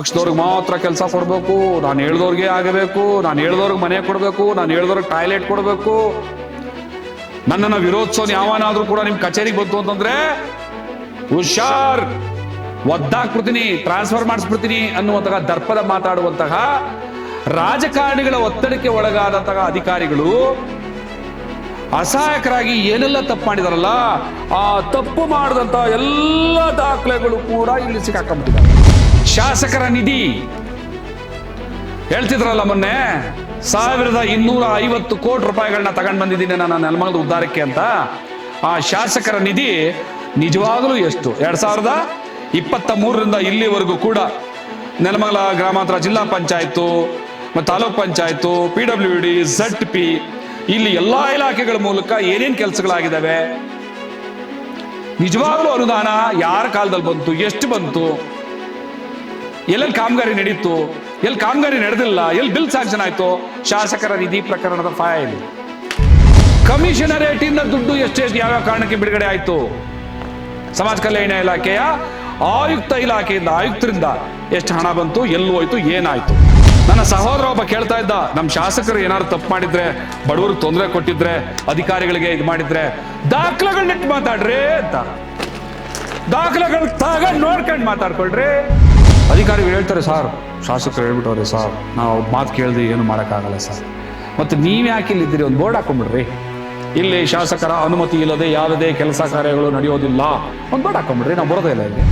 ಪಕ್ಷದವ್ರಿಗೆ ಮಾತ್ರ ಕೆಲಸ ಕೊಡಬೇಕು, ನಾನು ಹೇಳ್ದವ್ರಿಗೆ ಆಗಬೇಕು, ನಾನು ಹೇಳ್ದವ್ರಿಗೆ ಮನೆ ಕೊಡಬೇಕು, ನಾನು ಹೇಳ್ದವ್ರಿಗೆ ಟಾಯ್ಲೆಟ್ ಕೊಡಬೇಕು, ನನ್ನನ್ನು ವಿರೋಧಿಸೋನು ಯಾವನಾದ್ರೂ ಕೂಡ ನಿಮ್ ಕಚೇರಿಗೆ ಬಂತು ಅಂತಂದ್ರೆ ಹುಷಾರ್, ಒದ್ದಾಕ್ಬಿಡ್ತೀನಿ, ಟ್ರಾನ್ಸ್ಫರ್ ಮಾಡಿಸ್ಬಿಡ್ತೀನಿ ಅನ್ನುವಂತಹ ದರ್ಪದ ಮಾತಾಡುವಂತಹ ರಾಜಕಾರಣಿಗಳ ಒತ್ತಡಕ್ಕೆ ಒಳಗಾದಂತಹ ಅಧಿಕಾರಿಗಳು ಅಸಹಾಯಕರಾಗಿ ಏನೆಲ್ಲ ತಪ್ಪು ಮಾಡಿದಾರಲ್ಲ, ಆ ತಪ್ಪು ಮಾಡಿದಂತ ಎಲ್ಲ ದಾಖಲೆಗಳು ಕೂಡ ಇಲ್ಲಿ ಸಿಕ್ಕಾಕೊಂಡ್ಬಿಟ್ಟಿದ್ದಾರೆ. ಶಾಸಕರ ನಿಧಿ ಹೇಳ್ತಿದ್ರಲ್ಲ ಮೊನ್ನೆ 1250 ಕೋಟಿ ರೂಪಾಯಿಗಳನ್ನ ತಗೊಂಡು ಬಂದಿದ್ದೀನಿ ನಾನು ನೆಲಮಂಗಲದ ಉದ್ಧಾರಕ್ಕೆ ಅಂತ. ಆ ಶಾಸಕರ ನಿಧಿ ನಿಜವಾಗಲೂ ಎಷ್ಟು 2023ರಿಂದ ಇಲ್ಲಿವರೆಗೂ ಕೂಡ ನೆಲಮಂಗಲ ಗ್ರಾಮಾಂತರ ಜಿಲ್ಲಾ ಪಂಚಾಯತ್ ಮತ್ತು ತಾಲೂಕ್ ಪಂಚಾಯತ್, PWD, ZP, ಇಲ್ಲಿ ಎಲ್ಲಾ ಇಲಾಖೆಗಳ ಮೂಲಕ ಏನೇನ್ ಕೆಲಸಗಳಾಗಿದ್ದಾವೆ, ನಿಜವಾಗ್ಲೂ ಅನುದಾನ ಯಾರ ಕಾಲದಲ್ಲಿ ಬಂತು, ಎಷ್ಟು ಬಂತು, ಎಲ್ಲೆಲ್ಲಿ ಕಾಮಗಾರಿ ನಡೀತು, ಎಲ್ಲಿ ಕಾಮಗಾರಿ ನಡೆದಿಲ್ಲ, ಎಲ್ಲಿ ಬಿಲ್ ಸ್ಯಾಂಕ್ಷನ್ ಆಯ್ತು, ಶಾಸಕರ ನಿಧಿ ಪ್ರಕರಣದ ಫೈಲ್, ಕಮಿಷನರೇಟ್ ಇಂದ ದುಡ್ಡು ಎಷ್ಟೆಷ್ಟು ಯಾವ್ಯಾವ ಕಾರಣಕ್ಕೆ ಬಿಡುಗಡೆ ಆಯ್ತು, ಸಮಾಜ ಕಲ್ಯಾಣ ಇಲಾಖೆಯ ಆಯುಕ್ತ ಇಲಾಖೆಯಿಂದ ಆಯುಕ್ತರಿಂದ ಎಷ್ಟು ಹಣ ಬಂತು, ಎಲ್ಲಿ ಹೋಯ್ತು, ಏನಾಯ್ತು. ನನ್ನ ಸಹೋದರ ಒಬ್ಬ ಕೇಳ್ತಾ ಇದ್ದ, ನಮ್ಮ ಶಾಸಕರು ಏನಾದ್ರು ತಪ್ಪು ಮಾಡಿದ್ರೆ, ಬಡವರಿಗೆ ತೊಂದರೆ ಕೊಟ್ಟಿದ್ರೆ, ಅಧಿಕಾರಿಗಳಿಗೆ ಇದು ಮಾಡಿದ್ರೆ ದಾಖಲೆಗಳನ್ನಿಟ್ಟು ಮಾತಾಡ್ರಿ ಅಂತ. ದಾಖಲೆಗಳು ತಗೊಂಡು ನೋಡ್ಕೊಂಡು ಮಾತಾಡ್ಕೊಳ್ರಿ. ಅಧಿಕಾರಿಗಳು ಹೇಳ್ತಾರೆ, ಸರ್ ಶಾಸಕರು ಹೇಳ್ಬಿಟ್ಟವ್ರೆ ಸರ್, ನಾವು ಮಾತು ಕೇಳಿದ್ರೆ ಏನು ಮಾಡೋಕ್ಕಾಗಲ್ಲ ಸರ್. ಮತ್ತು ನೀವು ಯಾಕೆ ಇಲ್ಲಿ ಇದ್ದೀರಿ, ಒಂದು ಬೋರ್ಡ್ ಹಾಕೊಂಡ್ಬಿಡ್ರಿ, ಇಲ್ಲಿ ಶಾಸಕರ ಅನುಮತಿ ಇಲ್ಲದೆ ಯಾವುದೇ ಕೆಲಸ ಕಾರ್ಯಗಳು ನಡೆಯೋದಿಲ್ಲ, ಒಂದು ಬೋರ್ಡ್ ಹಾಕೊಂಡ್ಬಿಡ್ರಿ, ನಾವು ಬರೋದೇ ಇಲ್ಲ ಇಲ್ಲಿ.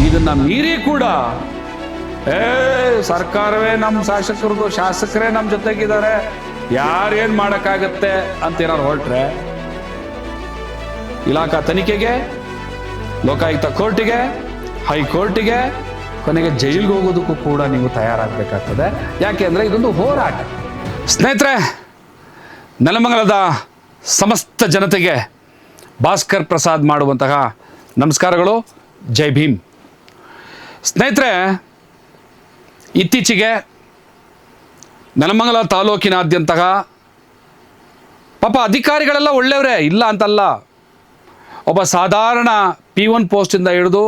ಇದನ್ನ ಮೀರಿ ಕೂಡ ಸರ್ಕಾರವೇ ನಮ್ಮ ಶಾಸಕರದು, ಶಾಸಕರೇ ನಮ್ಮ ಜೊತೆಗಿದ್ದಾರೆ, ಯಾರೇನ್ ಮಾಡಕ್ಕಾಗತ್ತೆ ಅಂತ ಏನಾದ್ರು ಹೊರಟ್ರೆ ಇಲಾಖಾ ತನಿಖೆಗೆ, ಲೋಕಾಯುಕ್ತ ಕೋರ್ಟಿಗೆ, ಹೈಕೋರ್ಟಿಗೆ, ಕೊನೆಗೆ ಜೈಲಿಗೆ ಹೋಗೋದಕ್ಕೂ ಕೂಡ ನೀವು ತಯಾರಾಗಬೇಕಾಗ್ತದೆ. ಯಾಕೆ ಅಂದರೆ ಇದೊಂದು ಹೋರಾಟ. ಸ್ನೇಹಿತರೆ, ನೆಲಮಂಗಲದ ಸಮಸ್ತ ಜನತೆಗೆ ಭಾಸ್ಕರ್ ಪ್ರಸಾದ್ ಮಾಡುವಂತಹ ನಮಸ್ಕಾರಗಳು. ಜೈ ಭೀಮ್. ಸ್ನೇಹಿತರೆ, ಇತ್ತೀಚೆಗೆ ನೆಲಮಂಗಲ ತಾಲೂಕಿನಾದ್ಯಂತಹ ಪಾಪ ಅಧಿಕಾರಿಗಳೆಲ್ಲ ಒಳ್ಳೆಯವರೇ, ಇಲ್ಲ ಅಂತಲ್ಲ, ಒಬ್ಬ ಸಾಧಾರಣ P1 ಪೋಸ್ಟಿಂದ ಹಿಡಿದು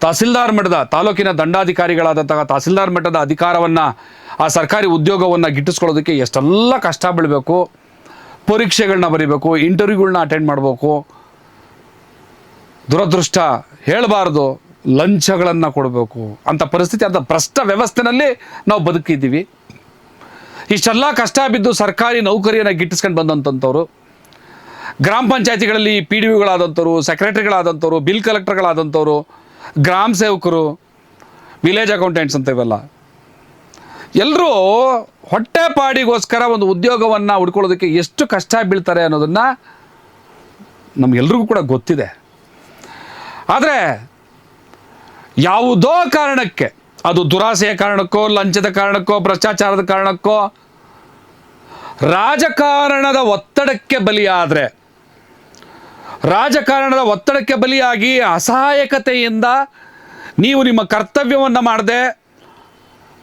ತಹಸೀಲ್ದಾರ್ ಮಟ್ಟದ, ತಾಲೂಕಿನ ದಂಡಾಧಿಕಾರಿಗಳಾದಂತಹ ತಹಸೀಲ್ದಾರ್ ಮಟ್ಟದ ಅಧಿಕಾರವನ್ನು, ಆ ಸರ್ಕಾರಿ ಉದ್ಯೋಗವನ್ನು ಗಿಟ್ಟಿಸ್ಕೊಳ್ಳೋದಕ್ಕೆ ಎಷ್ಟೆಲ್ಲ ಕಷ್ಟ ಬೀಳಬೇಕು, ಪರೀಕ್ಷೆಗಳನ್ನ ಬರೀಬೇಕು, ಇಂಟರ್ವ್ಯೂಗಳನ್ನ ಅಟೆಂಡ್ ಮಾಡಬೇಕು, ದುರದೃಷ್ಟ ಹೇಳಬಾರ್ದು, ಲಂಚಗಳನ್ನು ಕೊಡಬೇಕು ಅಂತ ಪರಿಸ್ಥಿತಿ, ಅಂತ ಭ್ರಷ್ಟ ವ್ಯವಸ್ಥೆನಲ್ಲಿ ನಾವು ಬದುಕಿದ್ದೀವಿ. ಇಷ್ಟೆಲ್ಲ ಕಷ್ಟ ಬಿದ್ದು ಸರ್ಕಾರಿ ನೌಕರಿಯನ್ನು ಗಿಟ್ಟಿಸ್ಕೊಂಡು ಬಂದಂಥವ್ರು, ಗ್ರಾಮ ಪಂಚಾಯತಿಗಳಲ್ಲಿ PDOಗಳಾದಂಥವ್ರು, ಸೆಕ್ರೆಟರಿಗಳಾದಂಥವ್ರು, ಬಿಲ್ ಕಲೆಕ್ಟರ್ಗಳಾದಂಥವ್ರು, ಗ್ರಾಮ ಸೇವಕರು, ವಿಲೇಜ್ ಅಕೌಂಟೆಂಟ್ಸ್ ಅಂತ ಇವೆಲ್ಲ ಎಲ್ಲರೂ ಹೊಟ್ಟೆಪಾಡಿಗೋಸ್ಕರ ಒಂದು ಉದ್ಯೋಗವನ್ನು ಹುಡ್ಕೊಳ್ಳೋದಕ್ಕೆ ಎಷ್ಟು ಕಷ್ಟ ಬೀಳ್ತಾರೆ ಅನ್ನೋದನ್ನು ನಮಗೆಲ್ರಿಗೂ ಕೂಡ ಗೊತ್ತಿದೆ. ಆದರೆ ಯಾವುದೋ ಕಾರಣಕ್ಕೆ, ಅದು ದುರಾಸೆಯ ಕಾರಣಕ್ಕೋ, ಲಂಚದ ಕಾರಣಕ್ಕೋ, ಭ್ರಷ್ಟಾಚಾರದ ಕಾರಣಕ್ಕೋ, ರಾಜಕಾರಣದ ಒತ್ತಡಕ್ಕೆ ಬಲಿಯಾದರೆ, ರಾಜಕಾರಣದ ಒತ್ತಡಕ್ಕೆ ಬಲಿಯಾಗಿ ಅಸಹಾಯಕತೆಯಿಂದ ನೀವು ನಿಮ್ಮ ಕರ್ತವ್ಯವನ್ನು ಮಾಡದೆ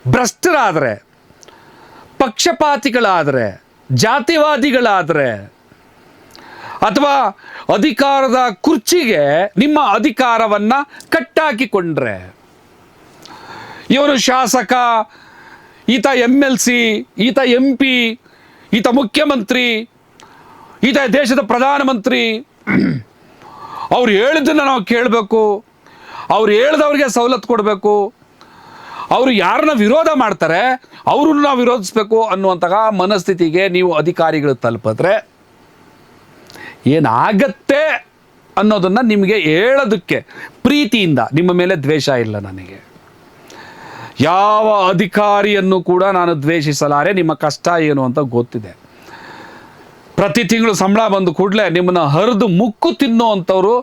ಭ್ರಷ್ಟರಾದರೆ, ಪಕ್ಷಪಾತಿಗಳಾದರೆ, ಜಾತಿವಾದಿಗಳಾದರೆ, ಅಥವಾ ಅಧಿಕಾರದ ಕುರ್ಚಿಗೆ ನಿಮ್ಮ ಅಧಿಕಾರವನ್ನು ಕಟ್ಟಾಕಿಕೊಂಡ್ರೆ, ಇವನು ಶಾಸಕ, ಈತ MLC, ಈತ MP, ಈತ ಮುಖ್ಯಮಂತ್ರಿ, ಈತ ದೇಶದ ಪ್ರಧಾನಮಂತ್ರಿ, ಅವ್ರು ಹೇಳಿದ್ದನ್ನು ನಾವು ಕೇಳಬೇಕು, ಅವ್ರು ಹೇಳಿದವ್ರಿಗೆ ಸವಲತ್ತು ಕೊಡಬೇಕು, ಅವರು ಯಾರನ್ನ ವಿರೋಧ ಮಾಡ್ತಾರೆ ಅವ್ರನ್ನ ನಾವು ವಿರೋಧಿಸಬೇಕು ಅನ್ನುವಂತಹ ಮನಸ್ಥಿತಿಗೆ ನೀವು ಅಧಿಕಾರಿಗಳು ತಲುಪಿದ್ರೆ ಏನಾಗತ್ತೆ ಅನ್ನೋದನ್ನು ನಿಮಗೆ ಹೇಳೋದಕ್ಕೆ ಪ್ರೀತಿಯಿಂದ, ನಿಮ್ಮ ಮೇಲೆ ದ್ವೇಷ ಇಲ್ಲ ನನಗೆ, ಯಾವ ಅಧಿಕಾರಿಯನ್ನು ಕೂಡ ನಾನು ದ್ವೇಷಿಸಲಾರೆ, ನಿಮ್ಮ ಕಷ್ಟ ಏನು ಅಂತ ಗೊತ್ತಿದೆ. ಪ್ರತಿ ತಿಂಗಳು ಸಂಬಳ ಬಂದು ಕೂಡಲೇ ನಿಮ್ಮನ್ನು ಹರಿದು ಮುಕ್ಕು ತಿನ್ನುವಂಥವ್ರು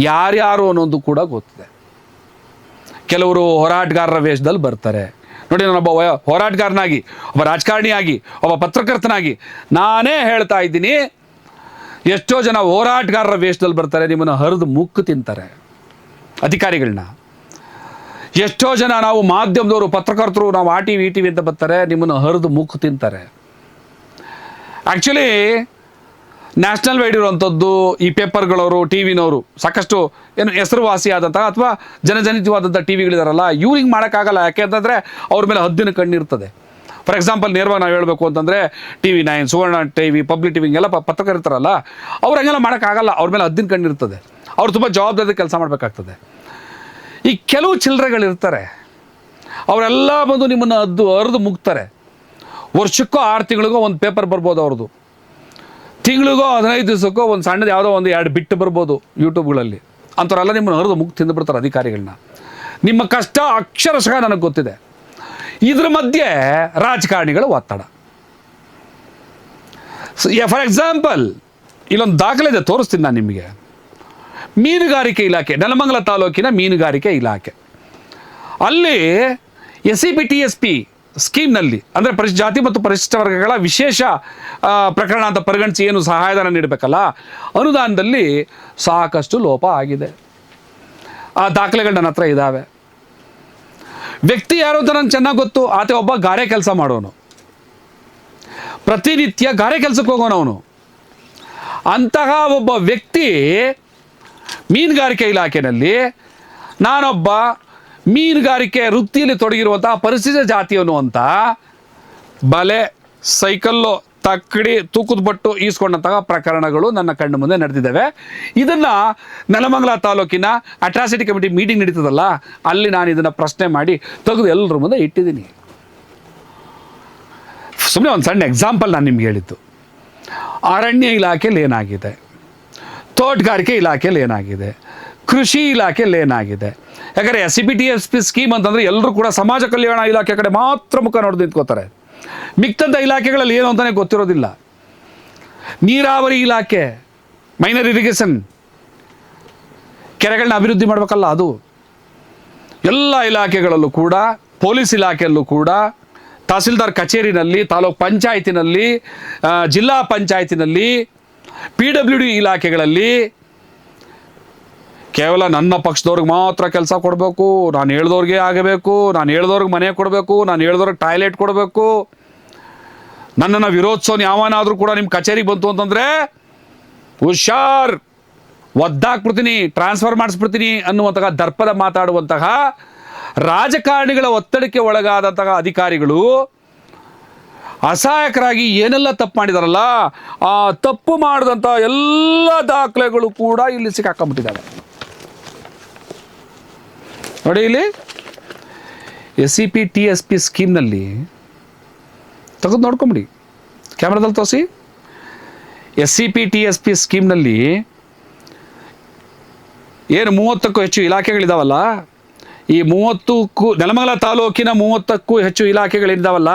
ಯಾರ್ಯಾರು ಅನ್ನೋದು ಕೂಡ ಗೊತ್ತಿದೆ. ಕೆಲವರು ಹೋರಾಟಗಾರರ ವೇಷದಲ್ಲಿ ಬರ್ತಾರೆ ನೋಡಿ. ನಾನೊಬ್ಬ ಹೋರಾಟಗಾರನಾಗಿ, ಒಬ್ಬ ರಾಜಕಾರಣಿಯಾಗಿ, ಒಬ್ಬ ಪತ್ರಕರ್ತನಾಗಿ ನಾನೇ ಹೇಳ್ತಾ ಇದ್ದೀನಿ, ಎಷ್ಟೋ ಜನ ಹೋರಾಟಗಾರರ ವೇಷದಲ್ಲಿ ಬರ್ತಾರೆ, ನಿಮ್ಮನ್ನು ಹರಿದು ಮುಕ್ಕು ತಿಂತಾರೆ ಅಧಿಕಾರಿಗಳನ್ನ. ಎಷ್ಟೋ ಜನ ನಾವು ಮಾಧ್ಯಮದವರು, ಪತ್ರಕರ್ತರು, ನಾವು ಆ ಟಿವಿ ಈ ಟಿವಿ ಅಂತ ಬರ್ತಾರೆ, ನಿಮ್ಮನ್ನು ಹರಿದು ಮುಕ್ಕು ತಿಂತಾರೆ. ಆ್ಯಕ್ಚುಲಿ ನ್ಯಾಷನಲ್ ವೈಡ್ ಇರುವಂಥದ್ದು ಈ ಪೇಪರ್ಗಳವರು ಟಿ ವಿನವರು ಸಾಕಷ್ಟು ಏನು ಹೆಸರುವಾಸಿಯಾದಂತಹ ಅಥವಾ ಜನಜನಿತವಾದಂಥ ಟಿ ವಿಗಳಿದಾರಲ್ಲ, ಇವ್ರಿಗೆ ಮಾಡೋಕ್ಕಾಗಲ್ಲ. ಯಾಕೆಂತಂದರೆ ಅವ್ರ ಮೇಲೆ ಹದ್ದಿನ ಕಣ್ಣಿರ್ತದೆ. ಫಾರ್ ಎಕ್ಸಾಂಪಲ್ ನೇರವಾಗಿ ನಾವು ಹೇಳಬೇಕು ಅಂತಂದರೆ TV9, ಸುವರ್ಣ TV, ಪಬ್ಲಿಕ್ ಟಿವಿ ಹಿಂಗೆಲ್ಲ ಪತ್ರಕರ್ತರು ಇರ್ತಾರಲ್ಲ, ಅವ್ರು ಹಂಗೆಲ್ಲ ಮಾಡೋಕ್ಕಾಗಲ್ಲ. ಅವ್ರ ಮೇಲೆ ಹದ್ದಿನ ಕಣ್ಣಿರ್ತದೆ. ಅವ್ರು ತುಂಬ ಜವಾಬ್ದಾರಿ ಕೆಲಸ ಮಾಡಬೇಕಾಗ್ತದೆ. ಈ ಕೆಲವು ಚಿಲ್ಲರೆಗಳಿರ್ತಾರೆ, ಅವರೆಲ್ಲ ಬಂದು ನಿಮ್ಮನ್ನು ಅರಿದು ಮುಗ್ತಾರೆ. ವರ್ಷಕ್ಕೋ 6 ತಿಂಗಳಿಗೋ ಒಂದು ಪೇಪರ್ ಬರ್ಬೋದು ಅವ್ರದ್ದು, ತಿಂಗಳಿಗೋ 15 ದಿವಸಕ್ಕೋ ಒಂದು ಸಣ್ಣದು ಯಾವುದೋ ಒಂದು 2 ಬಿಟ್ಟು ಬರ್ಬೋದು ಯೂಟ್ಯೂಬ್ಗಳಲ್ಲಿ. ಅಂಥವ್ರೆಲ್ಲ ನಿಮ್ಮನ್ನು ಅರಿದು ಮುಗ್ದು ತಿಂದುಬಿಡ್ತಾರೆ ಅಧಿಕಾರಿಗಳನ್ನ. ನಿಮ್ಮ ಕಷ್ಟ ಅಕ್ಷರಶಃ ನನಗೆ ಗೊತ್ತಿದೆ. ಇದ್ರ ಮಧ್ಯೆ ರಾಜಕಾರಣಿಗಳು ಒತ್ತಡ. ಫಾರ್ ಎಕ್ಸಾಂಪಲ್ ಇಲ್ಲೊಂದು ದಾಖಲೆ ಇದೆ, ತೋರಿಸ್ತೀನಿ ನಾನು ನಿಮಗೆ. ಮೀನುಗಾರಿಕೆ ಇಲಾಖೆ, ನೆಲಮಂಗಲ ತಾಲೂಕಿನ ಮೀನುಗಾರಿಕೆ ಇಲಾಖೆ, ಅಲ್ಲಿ SCPTSP ಸ್ಕೀಮ್ನಲ್ಲಿ ಅಂದರೆ ಜಾತಿ ಮತ್ತು ಪರಿಶಿಷ್ಟ ವರ್ಗಗಳ ವಿಶೇಷ ಪ್ರಕರಣ ಅಂತ ಪರಿಗಣಿಸಿ ಏನು ಸಹಾಯಧನ ನೀಡಬೇಕಲ್ಲ, ಅನುದಾನದಲ್ಲಿ ಸಾಕಷ್ಟು ಲೋಪ ಆಗಿದೆ. ಆ ದಾಖಲೆಗಳು ನನ್ನ ಹತ್ರ ಇದ್ದಾವೆ. ವ್ಯಕ್ತಿ ಯಾರು ಅಂತ ನನಗೆ ಚೆನ್ನಾಗಿ ಗೊತ್ತು. ಆತ ಒಬ್ಬ ಗಾರೆ ಕೆಲಸ ಮಾಡೋನು, ಪ್ರತಿನಿತ್ಯ ಗಾರೆ ಕೆಲಸಕ್ಕೆ ಹೋಗೋನು ಅವನು. ಅಂತಹ ಒಬ್ಬ ವ್ಯಕ್ತಿ ಮೀನುಗಾರಿಕೆ ಇಲಾಖೆಯಲ್ಲಿ ನಾನೊಬ್ಬ ಮೀನುಗಾರಿಕೆ ವೃತ್ತಿಯಲ್ಲಿ ತೊಡಗಿರುವಂತಹ ಪರಿಶಿಷ್ಟ ಜಾತಿಯವನು ಅಂತ ಬಲೆ, ಸೈಕಲ್ಲು, ತಕ್ಕಡಿ, ತೂಕದ ಬಟ್ಟು ಈಸ್ಕೊಂಡಂತಹ ಪ್ರಕರಣಗಳು ನನ್ನ ಕಣ್ಣು ಮುಂದೆ ನಡೆದಿದ್ದಾವೆ. ಇದನ್ನು ನೆಲಮಂಗಲ ತಾಲೂಕಿನ ಅಟ್ರಾಸಿಟಿ ಕಮಿಟಿ ಮೀಟಿಂಗ್ ನಡೀತದಲ್ಲ, ಅಲ್ಲಿ ನಾನು ಇದನ್ನು ಪ್ರಶ್ನೆ ಮಾಡಿ ತೆಗೆದು ಎಲ್ಲರ ಮುಂದೆ ಇಟ್ಟಿದ್ದೀನಿ. ಸುಮ್ಮನೆ ಒಂದು ಸಣ್ಣ ಎಕ್ಸಾಂಪಲ್ ನಾನು ನಿಮ್ಗೆ ಹೇಳಿದ್ದು. ಅರಣ್ಯ ಇಲಾಖೆಯಲ್ಲಿ ಏನಾಗಿದೆ, ತೋಟಗಾರಿಕೆ ಇಲಾಖೆಯಲ್ಲಿ ಏನಾಗಿದೆ, ಕೃಷಿ ಇಲಾಖೆಯಲ್ಲಿ ಏನಾಗಿದೆ. ಯಾಕಂದರೆ SCPTSP ಸ್ಕೀಮ್ ಅಂತಂದರೆ ಎಲ್ಲರೂ ಕೂಡ ಸಮಾಜ ಕಲ್ಯಾಣ ಇಲಾಖೆ ಕಡೆ ಮಾತ್ರ ಮುಖ ನೋಡ್ದು ನಿಂತ್ಕೋತಾರೆ. ಮಿಕ್ತಂಥ ಇಲಾಖೆಗಳಲ್ಲಿ ಏನು ಅಂತಲೇ ಗೊತ್ತಿರೋದಿಲ್ಲ. ನೀರಾವರಿ ಇಲಾಖೆ, ಮೈನರ್ ಇರಿಗೇಷನ್, ಕೆರೆಗಳನ್ನ ಅಭಿವೃದ್ಧಿ ಮಾಡಬೇಕಲ್ಲ, ಅದು ಎಲ್ಲ ಇಲಾಖೆಗಳಲ್ಲೂ ಕೂಡ, ಪೊಲೀಸ್ ಇಲಾಖೆಯಲ್ಲೂ ಕೂಡ, ತಹಸೀಲ್ದಾರ್ ಕಚೇರಿನಲ್ಲಿ, ತಾಲೂಕ್ ಪಂಚಾಯತಿನಲ್ಲಿ, ಜಿಲ್ಲಾ ಪಂಚಾಯತಿನಲ್ಲಿ, PWD ಇಲಾಖೆಗಳಲ್ಲಿ ಕೇವಲ ನನ್ನ ಪಕ್ಷದವ್ರಿಗೆ ಮಾತ್ರ ಕೆಲಸ ಕೊಡಬೇಕು, ನಾನು ಹೇಳ್ದವ್ರಿಗೆ ಆಗಬೇಕು, ನಾನು ಹೇಳ್ದವ್ರಿಗೆ ಮನೆ ಕೊಡಬೇಕು, ನಾನು ಹೇಳ್ದವ್ರಿಗೆ ಟಾಯ್ಲೆಟ್ ಕೊಡಬೇಕು, ನನ್ನನ್ನು ವಿರೋಧಿಸೋನು ಯಾವನಾದರೂ ಕೂಡ ನಿಮ್ಮ ಕಚೇರಿಗೆ ಬಂತು ಅಂತಂದರೆ ಹುಷಾರ್, ಒದ್ದಾಕ್ಬಿಡ್ತೀನಿ, ಟ್ರಾನ್ಸ್ಫರ್ ಮಾಡಿಸ್ಬಿಡ್ತೀನಿ ಅನ್ನುವಂತಹ ದರ್ಪದ ಮಾತಾಡುವಂತಹ ರಾಜಕಾರಣಿಗಳ ಒತ್ತಡಕ್ಕೆ ಒಳಗಾದಂತಹ ಅಧಿಕಾರಿಗಳು ಅಸಹಾಯಕರಾಗಿ ಏನೆಲ್ಲ ತಪ್ಪು ಮಾಡಿದಾರಲ್ಲ, ಆ ತಪ್ಪು ಮಾಡಿದಂಥ ಎಲ್ಲ ದಾಖಲೆಗಳು ಕೂಡ ಇಲ್ಲಿ ಸಿಕ್ಕಾಕೊಂಡ್ಬಿಟ್ಟಿದ್ದಾವೆ. ನೋಡಿ, ಇಲ್ಲಿ SCPTSP ಸ್ಕೀಮ್ನಲ್ಲಿ ತೆಗೆದು ನೋಡ್ಕೊಂಬಿಡಿ, ಕ್ಯಾಮ್ರಾದಲ್ಲಿ ತೋರಿಸಿ. SCPTSP ಸ್ಕೀಮ್ನಲ್ಲಿ ಏನು 30ಕ್ಕೂ ಹೆಚ್ಚು ಇಲಾಖೆಗಳಿದಾವಲ್ಲ, ಈ 30ಕ್ಕೂ ನೆಲಮಂಗಲ ತಾಲೂಕಿನ 30ಕ್ಕೂ ಹೆಚ್ಚು ಇಲಾಖೆಗಳಿದ್ದಾವಲ್ಲ,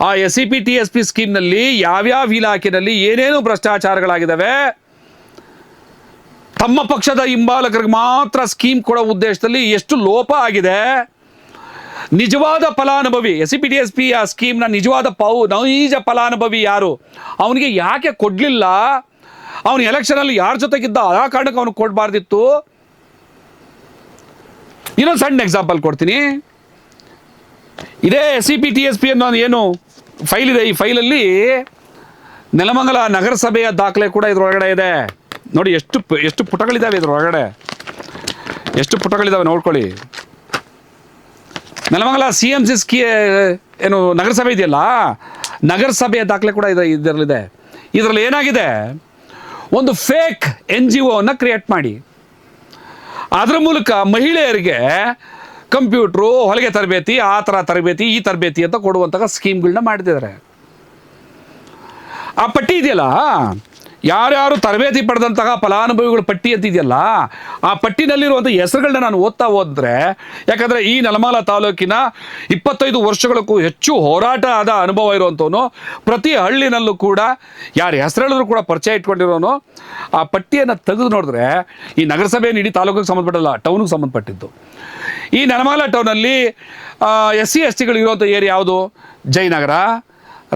ಆ SCPTSP ಸ್ಕೀಮ್ನಲ್ಲಿ ಯಾವ್ಯಾವ ಇಲಾಖೆಯಲ್ಲಿ ಏನೇನು ಭ್ರಷ್ಟಾಚಾರಗಳಾಗಿದ್ದಾವೆ, ತಮ್ಮ ಪಕ್ಷದ ಹಿಂಬಾಲಕರಿಗೆ ಮಾತ್ರ ಸ್ಕೀಮ್ ಕೊಡೋ ಉದ್ದೇಶದಲ್ಲಿ ಎಷ್ಟು ಲೋಪ ಆಗಿದೆ, ನಿಜವಾದ ಫಲಾನುಭವಿ SCPTSP ಆ ಸ್ಕೀಮ್ನ ನಿಜವಾದ ನೈಜ ಫಲಾನುಭವಿ ಯಾರು, ಅವನಿಗೆ ಯಾಕೆ ಕೊಡಲಿಲ್ಲ, ಅವನು ಎಲೆಕ್ಷನಲ್ಲಿ ಯಾರ ಜೊತೆಗಿದ್ದ ಆ ಕಾರಣಕ್ಕೆ ಅವನು ಕೊಡಬಾರ್ದಿತ್ತು. ಇನ್ನೊಂದು ಸಣ್ಣ ಎಕ್ಸಾಂಪಲ್ ಕೊಡ್ತೀನಿ. ಇದೇ SCPTSP ಅನ್ನೋ ಏನು ಫೈಲ್ ಇದೆ, ಈ ಫೈಲಲ್ಲಿ ನೆಲಮಂಗಲ ನಗರಸಭೆಯ ದಾಖಲೆ ಕೂಡ ಇದ್ರೊಳಗಡೆ ಇದೆ. ನೋಡಿ ಎಷ್ಟು ಪುಟಗಳಿದ್ದಾವೆ ಇದ್ರೊಳಗಡೆ, ಎಷ್ಟು ಪುಟಗಳಿದ್ದಾವೆ ನೋಡ್ಕೊಳ್ಳಿ. ನೆಲಮಂಗಲ CMC ಏನು ನಗರಸಭೆ ಇದೆಯಲ್ಲ, ನಗರಸಭೆಯ ದಾಖಲೆ ಕೂಡ ಇದರಲ್ಲಿದೆ. ಇದರಲ್ಲಿ ಏನಾಗಿದೆ, ಒಂದು ಫೇಕ್ NGOವನ್ನು ಕ್ರಿಯೇಟ್ ಮಾಡಿ ಅದರ ಮೂಲಕ ಮಹಿಳೆಯರಿಗೆ ಕಂಪ್ಯೂಟ್ರು, ಹೊಲಿಗೆ ತರಬೇತಿ, ಆ ಥರ ತರಬೇತಿ, ಈ ತರಬೇತಿ ಅಂತ ಕೊಡುವಂತಹ ಸ್ಕೀಮ್ಗಳನ್ನ ಮಾಡ್ತಿದ್ದಾರೆ. ಆ ಪಟ್ಟಿ ಇದೆಯಲ್ಲ, ಯಾರ್ಯಾರು ತರಬೇತಿ ಪಡೆದಂತಹ ಫಲಾನುಭವಿಗಳ ಪಟ್ಟಿ ಅಂತ ಇದೆಯಲ್ಲ, ಆ ಪಟ್ಟಿನಲ್ಲಿರುವಂಥ ಹೆಸರುಗಳನ್ನ ನಾನು ಓದ್ತಾ ಹೋದ್ರೆ, ಯಾಕಂದರೆ ಈ ನೆಲಮಂಗಲ ತಾಲೂಕಿನ 25 ವರ್ಷಗಳಕ್ಕೂ ಹೆಚ್ಚು ಹೋರಾಟ ಆದ ಅನುಭವ ಇರುವಂಥವನು, ಪ್ರತಿ ಹಳ್ಳಿನಲ್ಲೂ ಕೂಡ ಯಾರು ಹೆಸರು ಹೇಳಿದ್ರು ಕೂಡ ಪರಿಚಯ ಇಟ್ಕೊಂಡಿರೋನು, ಆ ಪಟ್ಟಿಯನ್ನು ತೆಗೆದು ನೋಡಿದ್ರೆ ಈ ನಗರಸಭೆ ಇಡೀ ತಾಲೂಕಿಗೆ ಸಂಬಂಧಪಟ್ಟಲ್ಲ, ಟೌನಿಗೆ ಸಂಬಂಧಪಟ್ಟಿದ್ದು. ಈ ನೆಲಮಂಗಲ ಟೌನಲ್ಲಿ SC STಗಳು ಇರುವಂಥ ಏರಿಯಾ ಯಾವುದು? ಜಯನಗರ,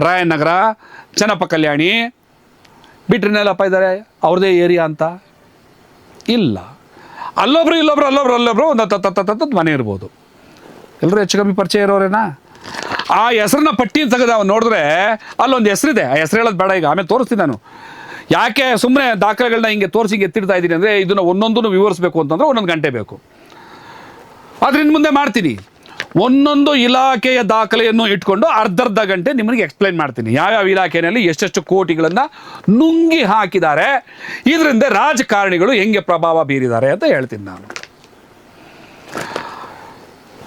ರಾಯನ್ ನಗರ, ಚೆನ್ನಪ್ಪ ಕಲ್ಯಾಣಿ, ಬಿಟ್ರಿನೆಲ್ಲಪ್ಪ ಇದ್ದಾರೆ ಅವ್ರದ್ದೇ ಏರಿಯಾ ಅಂತ ಇಲ್ಲ. ಅಲ್ಲೊಬ್ರು ಒಂದು ಮನೆ ಇರ್ಬೋದು, ಎಲ್ಲರೂ ಹೆಚ್ಚು ಕಮ್ಮಿ ಪರಿಚಯ ಇರೋರೇನಾ? ಆ ಹೆಸರನ್ನ ಪಟ್ಟಿನ ತೆಗೆದು ಅವ್ನು ನೋಡಿದ್ರೆ ಅಲ್ಲೊಂದು ಹೆಸರಿದೆ, ಆ ಹೆಸರು ಹೇಳೋದು ಬೇಡ, ಈಗ ಆಮೇಲೆ ತೋರಿಸ್ತೀನಿ ನಾನು. ಯಾಕೆ ಸುಮ್ಮನೆ ದಾಖಲೆಗಳನ್ನ ಹಿಂಗೆ ತೋರಿಸಿ ಹಿಂಗೆ ಎತ್ತಿಡ್ತಾ ಇದ್ದೀನಿ ಅಂದರೆ ಇದನ್ನು ಒಂದೊಂದನ್ನು ವಿವರಿಸಬೇಕು ಅಂತಂದರೆ 1 ಗಂಟೆ ಬೇಕು. ಅದರಿಂದ ಮುಂದೆ ಮಾಡ್ತೀನಿ, ಒಂದೊಂದು ಇಲಾಖೆಯ ದಾಖಲೆಯನ್ನು ಇಟ್ಕೊಂಡು ಅರ್ಧ ಗಂಟೆ ನಿಮಗೆ ಎಕ್ಸ್ಪ್ಲೈನ್ ಮಾಡ್ತೀನಿ. ಯಾವ್ಯಾವ ಇಲಾಖೆಯಲ್ಲಿ ಎಷ್ಟೆಷ್ಟು ಕೋಟಿಗಳನ್ನು ನುಂಗಿ ಹಾಕಿದ್ದಾರೆ, ಇದರಿಂದ ರಾಜಕಾರಣಿಗಳು ಹೆಂಗೆ ಪ್ರಭಾವ ಬೀರಿದ್ದಾರೆ ಅಂತ ಹೇಳ್ತೀನಿ ನಾನು.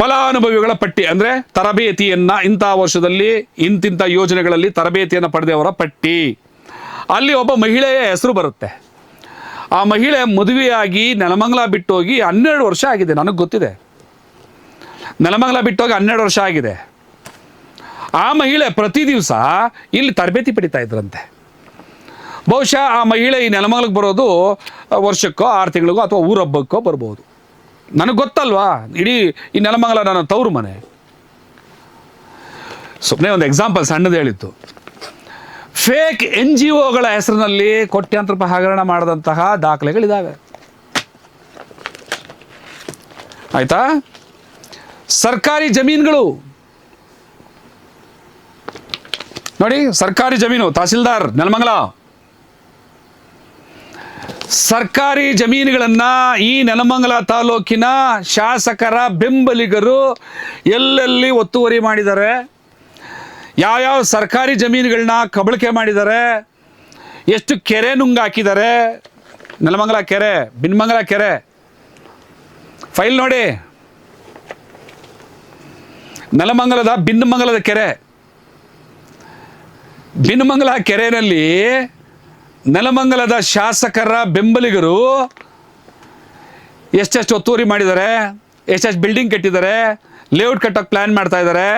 ಫಲಾನುಭವಿಗಳ ಪಟ್ಟಿ ಅಂದರೆ ತರಬೇತಿಯನ್ನು ಇಂಥ ವರ್ಷದಲ್ಲಿ ಇಂತಿಂಥ ಯೋಜನೆಗಳಲ್ಲಿ ತರಬೇತಿಯನ್ನು ಪಡೆದವರ ಪಟ್ಟಿ. ಅಲ್ಲಿ ಒಬ್ಬ ಮಹಿಳೆಯ ಹೆಸರು ಬರುತ್ತೆ. ಆ ಮಹಿಳೆ ಮದುವೆಯಾಗಿ ನೆಲಮಂಗಲ ಬಿಟ್ಟೋಗಿ 12 ವರ್ಷ ಆಗಿದೆ, ನನಗೆ ಗೊತ್ತಿದೆ. ನೆಲಮಂಗಲ ಬಿಟ್ಟೋಗಿ 12 ವರ್ಷ ಆಗಿದೆ. ಆ ಮಹಿಳೆ ಪ್ರತಿ ದಿವಸ ಇಲ್ಲಿ ತರಬೇತಿ ಪಡಿತಾ ಇದ್ರಂತೆ. ಬಹುಶಃ ಆ ಮಹಿಳೆ ಈ ನೆಲಮಂಗಲಕ್ಕೆ ಬರೋದು ವರ್ಷಕ್ಕೋ 6 ತಿಂಗಳಿಗೋ ಅಥವಾ ಊರಬ್ಬಕ್ಕೋ ಬರ್ಬೋದು. ನನಗೆ ಗೊತ್ತಲ್ವಾ, ಇಡೀ ಈ ನೆಲಮಂಗಲ ನನ್ನ ತವರು ಮನೆ. ಸುಮ್ಮನೆ ಒಂದು ಎಕ್ಸಾಂಪಲ್ ಸಣ್ಣದು ಹೇಳಿತ್ತು. ಫೇಕ್ NGOಗಳ ಹೆಸರಿನಲ್ಲಿ ಕೋಟ್ಯಾಂತರ ರೂಪಾಯಿ ಹಗರಣ ಮಾಡಿದಂತಹ ದಾಖಲೆಗಳಿದ್ದಾವೆ. ಆಯ್ತಾ? ಸರ್ಕಾರಿ ಜಮೀನುಗಳು ನೋಡಿ, ಸರ್ಕಾರಿ ಜಮೀನು ತಹಸೀಲ್ದಾರ್ ನೆಲಮಂಗಲ, ಸರ್ಕಾರಿ ಜಮೀನುಗಳನ್ನು ಈ ನೆಲಮಂಗಲ ತಾಲೂಕಿನ ಶಾಸಕರ ಬೆಂಬಲಿಗರು ಎಲ್ಲೆಲ್ಲಿ ಒತ್ತುವರಿ ಮಾಡಿದ್ದಾರೆ, ಯಾವ್ಯಾವ ಸರ್ಕಾರಿ ಜಮೀನುಗಳನ್ನ ಕಬಳಿಕೆ ಮಾಡಿದ್ದಾರೆ, ಎಷ್ಟು ಕೆರೆ ನುಂಗಾಕಿದ್ದಾರೆ. ನೆಲಮಂಗಲ ಕೆರೆ, ಬಿನ್ಮಂಗಲ ಕೆರೆ ಫೈಲ್ ನೋಡಿ. ನೆಲಮಂಗಲದ ಬಿನ್ಮಂಗಲದ ಕೆರೆ, ಬಿನ್ಮಂಗಲ ಕೆರೆಯಲ್ಲಿ ನೆಲಮಂಗಲದ ಶಾಸಕರ ಬೆಂಬಲಿಗರು ಎಷ್ಟೆಷ್ಟು ಒತ್ತುವರಿ ಮಾಡಿದ್ದಾರೆ, ಎಷ್ಟೆಷ್ಟು ಬಿಲ್ಡಿಂಗ್ ಕಟ್ಟಿದ್ದಾರೆ, ಲೇಔಟ್ ಕಟ್ಟೋಕ್ಕೆ ಪ್ಲ್ಯಾನ್ ಮಾಡ್ತಾ ಇದ್ದಾರೆ.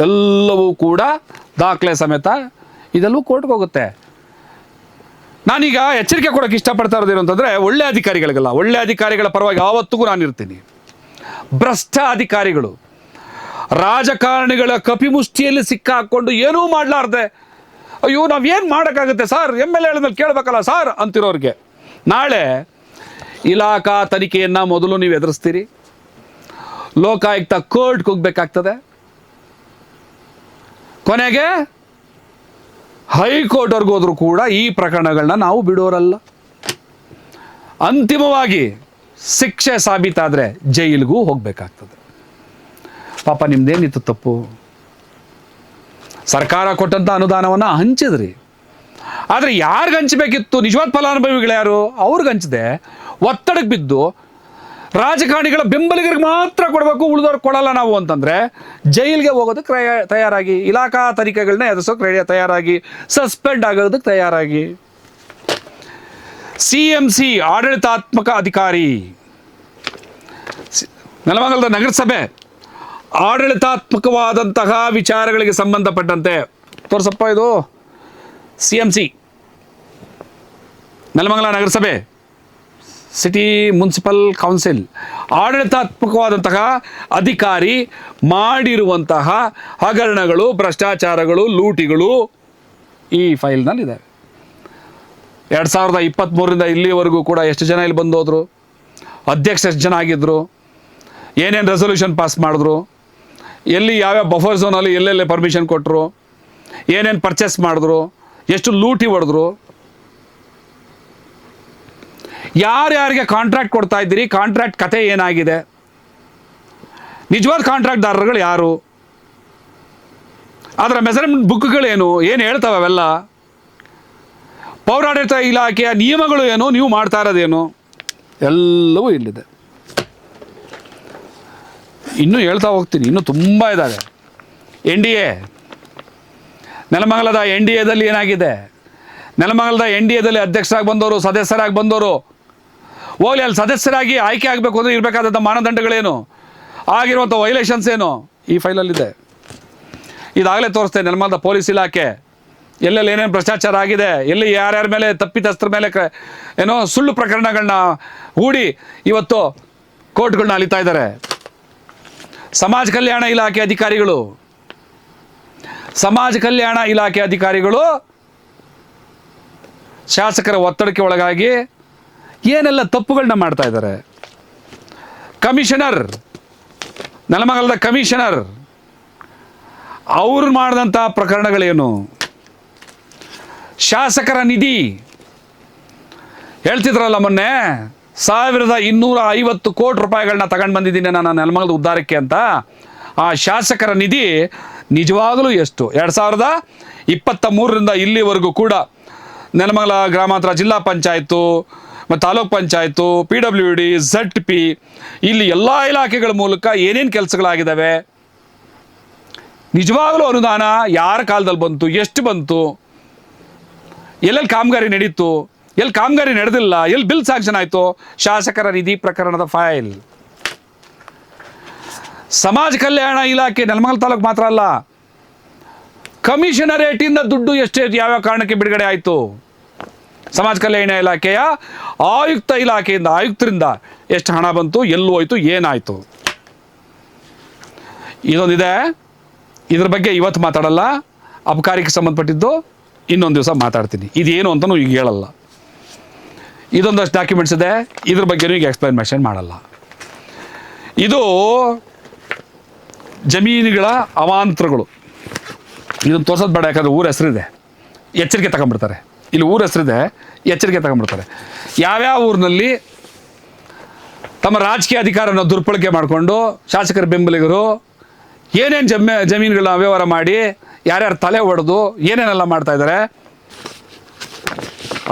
ಎಲ್ಲವೂ ಕೂಡ ದಾಖಲೆ ಸಮೇತ ಇದೆಲ್ಲವೂ ಕೋರ್ಟ್ಗೆ ಹೋಗುತ್ತೆ. ನಾನೀಗ ಎಚ್ಚರಿಕೆ ಕೊಡೋಕ್ಕೆ ಇಷ್ಟಪಡ್ತಾ ಇರೋದೇನು ಅಂತಂದರೆ, ಒಳ್ಳೆ ಅಧಿಕಾರಿಗಳಿಗಲ್ಲ, ಒಳ್ಳೆ ಅಧಿಕಾರಿಗಳ ಪರವಾಗಿ ಯಾವತ್ತಿಗೂ ನಾನು ಇರ್ತೀನಿ. ಭ್ರಷ್ಟ ಅಧಿಕಾರಿಗಳು, ರಾಜಕಾರಣಿಗಳ ಕಪಿಮುಷ್ಟಿಯಲ್ಲಿ ಸಿಕ್ಕಾಕೊಂಡು ಏನೂ ಮಾಡಲಾರ್ದೆ, ಅಯ್ಯೋ ನಾವೇನು ಮಾಡೋಕ್ಕಾಗುತ್ತೆ ಸರ್, MLA ಹೇಳಿದ್ಮೇಲೆ ಕೇಳಬೇಕಲ್ಲ ಸರ್ ಅಂತಿರೋರಿಗೆ, ನಾಳೆ ಇಲಾಖಾ ತನಿಖೆಯನ್ನು ಮೊದಲು ನೀವು ಎದುರಿಸ್ತೀರಿ, ಲೋಕಾಯುಕ್ತ ಕೋರ್ಟ್ಗೆ ಹೋಗ್ಬೇಕಾಗ್ತದೆ, ಕೊನೆಗೆ ಹೈಕೋರ್ಟ್ವರೆಗೂ ಹೋದರೂ ಕೂಡ ಈ ಪ್ರಕರಣಗಳನ್ನ ನಾವು ಬಿಡೋರಲ್ಲ. ಅಂತಿಮವಾಗಿ ಶಿಕ್ಷೆ ಸಾಬೀತಾದರೆ ಜೈಲಿಗೂ ಹೋಗಬೇಕಾಗ್ತದೆ. ಪಾಪ ನಿಮ್ದೇನಿತ್ತು ತಪ್ಪು? ಸರ್ಕಾರ ಕೊಟ್ಟಂಥ ಅನುದಾನವನ್ನು ಹಂಚಿದ್ರಿ, ಆದರೆ ಯಾರಿಗೆ ಹಂಚಬೇಕಿತ್ತು? ನಿಜವಾದ ಫಲಾನುಭವಿಗಳು ಯಾರು? ಅವ್ರಿಗೆ ಹಂಚದೆ ಒತ್ತಡಕ್ಕೆ ಬಿದ್ದು ರಾಜಕಾರಣಿಗಳ ಬೆಂಬಲಿಗರಿಗೆ ಮಾತ್ರ ಕೊಡಬೇಕು, ಉಳಿದವ್ರಿಗೆ ಕೊಡಲ್ಲ ನಾವು ಅಂತಂದರೆ ಜೈಲಿಗೆ ಹೋಗೋದಕ್ಕೆ ತಯಾರಾಗಿ, ಇಲಾಖಾ ತನಿಖೆಗಳನ್ನ ಎದುರಿಸೋಕೆ ತಯಾರಾಗಿ, ಸಸ್ಪೆಂಡ್ ಆಗೋದಕ್ಕೆ ತಯಾರಾಗಿ. CMC ಆಡಳಿತಾತ್ಮಕ ಅಧಿಕಾರಿ, ನೆಲಮಂಗಲದ ನಗರಸಭೆ ಆಡಳಿತಾತ್ಮಕವಾದಂತಹ ವಿಚಾರಗಳಿಗೆ ಸಂಬಂಧಪಟ್ಟಂತೆ ತೋರ್ಸಪ್ಪ, ಇದು CMC ನೆಲಮಂಗಲ ನಗರಸಭೆ, ಸಿಟಿ ಮುನ್ಸಿಪಲ್ ಕೌನ್ಸಿಲ್ ಆಡಳಿತಾತ್ಮಕವಾದಂತಹ ಅಧಿಕಾರಿ ಮಾಡಿರುವಂತಹ ಹಗರಣಗಳು, ಭ್ರಷ್ಟಾಚಾರಗಳು, ಲೂಟಿಗಳು ಈ ಫೈಲ್ನಲ್ಲಿದೆ. 2023ರಿಂದ ಇಲ್ಲಿವರೆಗೂ ಕೂಡ ಎಷ್ಟು ಜನ ಇಲ್ಲಿ ಬಂದೋದ್ರು, ಅಧ್ಯಕ್ಷ ಎಷ್ಟು ಜನ ಆಗಿದ್ರು, ಏನೇನು ರೆಸೊಲ್ಯೂಷನ್ ಪಾಸ್ ಮಾಡಿದ್ರು, ಎಲ್ಲಿ ಯಾವ್ಯಾವ ಬಫರ್ ಝೋನಲ್ಲಿ ಎಲ್ಲೆಲ್ಲಿ ಪರ್ಮಿಷನ್ ಕೊಟ್ಟರು, ಏನೇನು ಪರ್ಚೇಸ್ ಮಾಡಿದ್ರು, ಎಷ್ಟು ಲೂಟಿ ಹೊಡೆದ್ರು, ಯಾರ್ಯಾರಿಗೆ ಕಾಂಟ್ರಾಕ್ಟ್ ಕೊಡ್ತಾ ಇದ್ದೀರಿ, ಕಾಂಟ್ರಾಕ್ಟ್ ಕತೆ ಏನಾಗಿದೆ, ನಿಜವಾದ ಕಾಂಟ್ರಾಕ್ಟ್ದಾರರುಗಳು ಯಾರು, ಅದರ ಮೆಸರ್ಮೆಂಟ್ ಬುಕ್ಗಳೇನು, ಏನು ಹೇಳ್ತವೆ ಅವೆಲ್ಲ, ಪೌರಾಡಳಿತ ಇಲಾಖೆಯ ನಿಯಮಗಳು ಏನು, ನೀವು ಮಾಡ್ತಾ ಇರೋದೇನು, ಎಲ್ಲವೂ ಇಲ್ಲಿದೆ. ಇನ್ನೂ ಹೇಳ್ತಾ ಹೋಗ್ತೀನಿ, ಇನ್ನೂ ತುಂಬ ಇದ್ದಾವೆ. NDA, ನೆಲಮಂಗಲದ NDAದಲ್ಲಿ ಏನಾಗಿದೆ, ನೆಲಮಂಗಲದ NDAದಲ್ಲಿ ಅಧ್ಯಕ್ಷರಾಗಿ ಬಂದವರು, ಸದಸ್ಯರಾಗಿ ಬಂದವರು, ಹೋಗ್ಲಿ ಅಲ್ಲಿ ಸದಸ್ಯರಾಗಿ ಆಯ್ಕೆ ಆಗಬೇಕು ಅಂದರೆ ಇರಬೇಕಾದಂಥ ಮಾನದಂಡಗಳೇನು, ಆಗಿರುವಂಥ ವೈಲೇಷನ್ಸ್ ಏನು, ಈ ಫೈಲಲ್ಲಿದೆ. ಇದಾಗಲೇ ತೋರಿಸ್ತೇನೆ. ನೆಲಮಂಗಲದ ಪೊಲೀಸ್ ಇಲಾಖೆ ಎಲ್ಲೆಲ್ಲಿ ಏನೇನು ಭ್ರಷ್ಟಾಚಾರ ಆಗಿದೆ, ಎಲ್ಲಿ ಯಾರ್ಯಾರ ಮೇಲೆ ತಪ್ಪಿತಸ್ಥರ ಮೇಲೆ ಏನೋ ಸುಳ್ಳು ಪ್ರಕರಣಗಳನ್ನ ಹೂಡಿ ಇವತ್ತು ಕೋರ್ಟ್ಗಳನ್ನ ಅಲಿತಾ ಇದ್ದಾರೆ. ಸಮಾಜ ಕಲ್ಯಾಣ ಇಲಾಖೆ ಅಧಿಕಾರಿಗಳು, ಸಮಾಜ ಕಲ್ಯಾಣ ಇಲಾಖೆ ಅಧಿಕಾರಿಗಳು ಶಾಸಕರ ಒತ್ತಡಕ್ಕೆ ಒಳಗಾಗಿ ಏನೆಲ್ಲ ತಪ್ಪುಗಳನ್ನ ಮಾಡ್ತಾ ಇದ್ದಾರೆ. ಕಮಿಷನರ್, ನೆಲಮಂಗಲದ ಕಮಿಷನರ್, ಅವರು ಮಾಡಿದಂಥ ಪ್ರಕರಣಗಳೇನು, ಶಾಸಕರ ನಿಧಿ ಹೇಳ್ತಿದ್ರಲ್ಲ ಮೊನ್ನೆ 1250 ಕೋಟಿ ರೂಪಾಯಿಗಳನ್ನ ತಗೊಂಡು ಬಂದಿದ್ದೀನಿ ನಾನು ನೆಲಮಂಗಲದ ಉದ್ಧಾರಕ್ಕೆ ಅಂತ. ಆ ಶಾಸಕರ ನಿಧಿ ನಿಜವಾಗಲೂ ಎಷ್ಟು 2023ರಿಂದ ಇಲ್ಲಿವರೆಗೂ ಕೂಡ ನೆಲಮಂಗಲ ಗ್ರಾಮಾಂತರ ಜಿಲ್ಲಾ ಪಂಚಾಯತು ಮತ್ತು ತಾಲೂಕ್ ಪಂಚಾಯತು PWD ZP ಇಲ್ಲಿ ಎಲ್ಲ ಇಲಾಖೆಗಳ ಮೂಲಕ ಏನೇನು ಕೆಲಸಗಳಾಗಿದ್ದಾವೆ, ನಿಜವಾಗಲೂ ಅನುದಾನ ಯಾರ ಕಾಲದಲ್ಲಿ ಬಂತು, ಎಷ್ಟು ಬಂತು, ಎಲ್ಲೆಲ್ಲಿ ಕಾಮಗಾರಿ ನಡೀತು, ಎಲ್ಲಿ ಕಾಮಗಾರಿ ನಡೆದಿಲ್ಲ, ಎಲ್ಲಿ ಬಿಲ್ ಸ್ಯಾಂಕ್ಷನ್ ಆಯಿತು, ಶಾಸಕರ ನಿಧಿ ಪ್ರಕರಣದ ಫೈಲ್. ಸಮಾಜ ಕಲ್ಯಾಣ ಇಲಾಖೆ ನೆಲಮಂಗಲ ತಾಲೂಕು ಮಾತ್ರ ಅಲ್ಲ, ಕಮಿಷನರೇಟಿಂದ ದುಡ್ಡು ಎಷ್ಟೇ ಯಾವ್ಯಾವ ಕಾರಣಕ್ಕೆ ಬಿಡುಗಡೆ ಆಯಿತು, ಸಮಾಜ ಕಲ್ಯಾಣ ಇಲಾಖೆಯ ಇಲಾಖೆಯಿಂದ ಆಯುಕ್ತರಿಂದ ಎಷ್ಟು ಹಣ ಬಂತು, ಎಲ್ಲಿ ಹೋಯ್ತು, ಏನಾಯಿತು, ಇದೊಂದಿದೆ. ಇದ್ರ ಬಗ್ಗೆ ಇವತ್ತು ಮಾತಾಡಲ್ಲ, ಅಬಕಾರಿಗೆ ಸಂಬಂಧಪಟ್ಟಿದ್ದು ಇನ್ನೊಂದು ದಿವಸ ಮಾತಾಡ್ತೀನಿ. ಇದೇನು ಅಂತಲೂ ಈಗ ಹೇಳಲ್ಲ. ಇದೊಂದಷ್ಟು ಡಾಕ್ಯುಮೆಂಟ್ಸ್ ಇದೆ, ಇದ್ರ ಬಗ್ಗೆನೂ ಈಗ ಎಕ್ಸ್ಪ್ಲನೇಷನ್ ಮಾಡಲ್ಲ. ಇದು ಜಮೀನುಗಳ ಅವಾಂತರಗಳು. ಇದನ್ನು ತೋರ್ಸೋದು ಬೇಡ, ಯಾಕಂದರೆ ಊರ ಹೆಸರಿದೆ, ಎಚ್ಚರಿಕೆ ತಗೊಂಡ್ಬಿಡ್ತಾರೆ. ಇಲ್ಲಿ ಊರ ಹೆಸರಿದೆ, ಎಚ್ಚರಿಕೆ ತಗೊಂಡ್ಬಿಡ್ತಾರೆ. ಯಾವ್ಯಾವ ಊರಿನಲ್ಲಿ ತಮ್ಮ ರಾಜಕೀಯ ಅಧಿಕಾರನ ದುರ್ಬಳಕೆ ಮಾಡಿಕೊಂಡು ಶಾಸಕರ ಬೆಂಬಲಿಗರು ಏನೇನು ಜಮೀನುಗಳನ್ನ ವ್ಯವಹಾರ ಮಾಡಿ ಯಾರ್ಯಾರು ತಲೆ ಹೊಡೆದು ಏನೇನೆಲ್ಲ ಮಾಡ್ತಾ ಇದ್ದಾರೆ,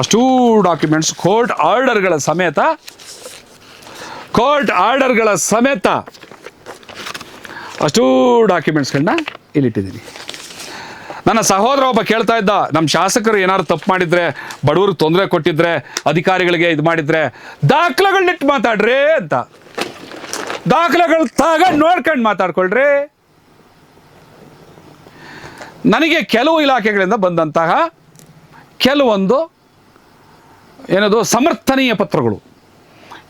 ಅಷ್ಟೂ ಡಾಕ್ಯುಮೆಂಟ್ಸ್ ಕೋರ್ಟ್ ಆರ್ಡರ್ಗಳ ಸಮೇತ ಅಷ್ಟೂ ಡಾಕ್ಯುಮೆಂಟ್ಸ್ಗಳನ್ನ ಇಲ್ಲಿಟ್ಟಿದ್ದೀನಿ. ನನ್ನ ಸಹೋದರ ಒಬ್ಬ ಕೇಳ್ತಾ ಇದ್ದ, ನಮ್ಮ ಶಾಸಕರು ಏನಾದ್ರು ತಪ್ಪು ಮಾಡಿದರೆ, ಬಡವ್ರಿಗೆ ತೊಂದರೆ ಕೊಟ್ಟಿದ್ರೆ, ಅಧಿಕಾರಿಗಳಿಗೆ ಇದು ಮಾಡಿದರೆ ದಾಖಲೆಗಳನ್ನಿಟ್ಟು ಮಾತಾಡ್ರಿ ಅಂತ. ದಾಖಲೆಗಳು ತಗೊಂಡು ನೋಡ್ಕೊಂಡು ಮಾತಾಡ್ಕೊಳ್ರಿ. ನನಗೆ ಕೆಲವು ಇಲಾಖೆಗಳಿಂದ ಬಂದಂತಹ ಕೆಲವೊಂದು ಏನದು ಸಮರ್ಥನೀಯ ಪತ್ರಗಳು,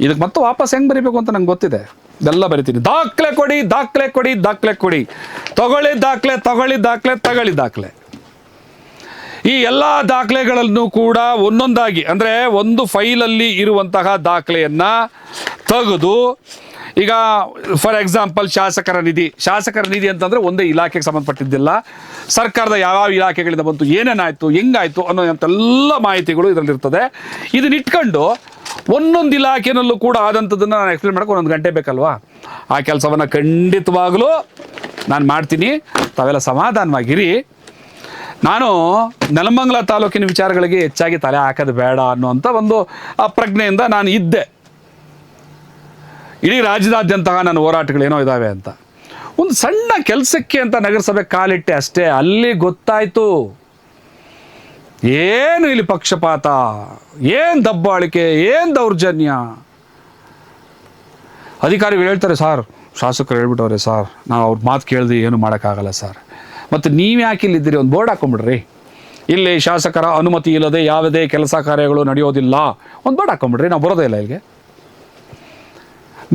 ಇದಕ್ಕೆ ಮತ್ತೆ ವಾಪಸ್ ಹೆಂಗೆ ಬರೀಬೇಕು ಅಂತ ನಂಗೆ ಗೊತ್ತಿದೆ, ಇದೆಲ್ಲ ಬರಿತೀನಿ. ದಾಖಲೆ ಕೊಡಿ, ತಗೊಳ್ಳಿ ದಾಖಲೆ. ಈ ಎಲ್ಲ ದಾಖಲೆಗಳನ್ನು ಕೂಡ ಒಂದೊಂದಾಗಿ, ಅಂದರೆ ಒಂದು ಫೈಲಲ್ಲಿ ಇರುವಂತಹ ದಾಖಲೆಯನ್ನು ತೆಗೆದು, ಈಗ ಫಾರ್ ಎಕ್ಸಾಂಪಲ್ ಶಾಸಕರ ನಿಧಿ ಅಂತಂದರೆ ಒಂದೇ ಇಲಾಖೆಗೆ ಸಂಬಂಧಪಟ್ಟಿದ್ದಿಲ್ಲ, ಸರ್ಕಾರದ ಯಾವ ಇಲಾಖೆಗಳಿಂದ ಬಂತು, ಏನೇನಾಯಿತು, ಹೆಂಗಾಯಿತು ಅನ್ನೋಂಥೆಲ್ಲ ಮಾಹಿತಿಗಳು ಇದರಲ್ಲಿರ್ತದೆ. ಇದನ್ನ ಇಟ್ಕೊಂಡು ಒಂದೊಂದು ಇಲಾಖೆನಲ್ಲೂ ಕೂಡ ಆದಂಥದ್ದನ್ನು ನಾನು ಎಕ್ಸ್ಪ್ಲೇನ್ ಮಾಡೋಕ್ಕೆ 1 ಗಂಟೆ ಬೇಕಲ್ವಾ. ಆ ಕೆಲಸವನ್ನು ಖಂಡಿತವಾಗಲೂ ನಾನು ಮಾಡ್ತೀನಿ, ತಾವೆಲ್ಲ ಸಮಾಧಾನವಾಗಿರಿ. ನಾನು ನೆಲಮಂಗಲ ತಾಲೂಕಿನ ವಿಚಾರಗಳಿಗೆ ಹೆಚ್ಚಾಗಿ ತಲೆ ಹಾಕೋದು ಬೇಡ ಅನ್ನುವಂಥ ಒಂದು ಪ್ರಜ್ಞೆಯಿಂದ ನಾನು ಇದ್ದೆ. ಇಡೀ ರಾಜ್ಯದಾದ್ಯಂತ ನನ್ನ ಹೋರಾಟಗಳೇನೋ ಇದ್ದಾವೆ ಅಂತ. ಒಂದು ಸಣ್ಣ ಕೆಲಸಕ್ಕೆ ಅಂತ ನಗರಸಭೆ ಕಾಲಿಟ್ಟೆ ಅಷ್ಟೇ, ಅಲ್ಲಿ ಗೊತ್ತಾಯಿತು ಏನು ಇಲ್ಲಿ ಪಕ್ಷಪಾತ, ಏನು ದಬ್ಬಾಳಿಕೆ, ಏನು ದೌರ್ಜನ್ಯ. ಅಧಿಕಾರಿಗಳು ಹೇಳ್ತಾರೆ, ಸರ್ ಶಾಸಕರು ಹೇಳ್ಬಿಟ್ಟವ್ರೆ ಸರ್, ನಾವು ಅವ್ರ ಮಾತು ಕೇಳಿದ್ರೆ ಏನು ಮಾಡೋಕ್ಕಾಗಲ್ಲ ಸರ್. ಮತ್ತು ನೀವು ಯಾಕೆ ಇಲ್ಲಿದ್ದೀರಿ, ಒಂದು ಬೋರ್ಡ್ ಹಾಕೊಂಡ್ಬಿಡ್ರಿ, ಇಲ್ಲಿ ಶಾಸಕರ ಅನುಮತಿ ಇಲ್ಲದೆ ಯಾವುದೇ ಕೆಲಸ ಕಾರ್ಯಗಳು ನಡೆಯೋದಿಲ್ಲ, ಒಂದು ಬೋರ್ಡ್ ಹಾಕೊಂಡ್ಬಿಡ್ರಿ, ನಾವು ಬರೋದೇ ಇಲ್ಲ ಇಲ್ಲಿಗೆ.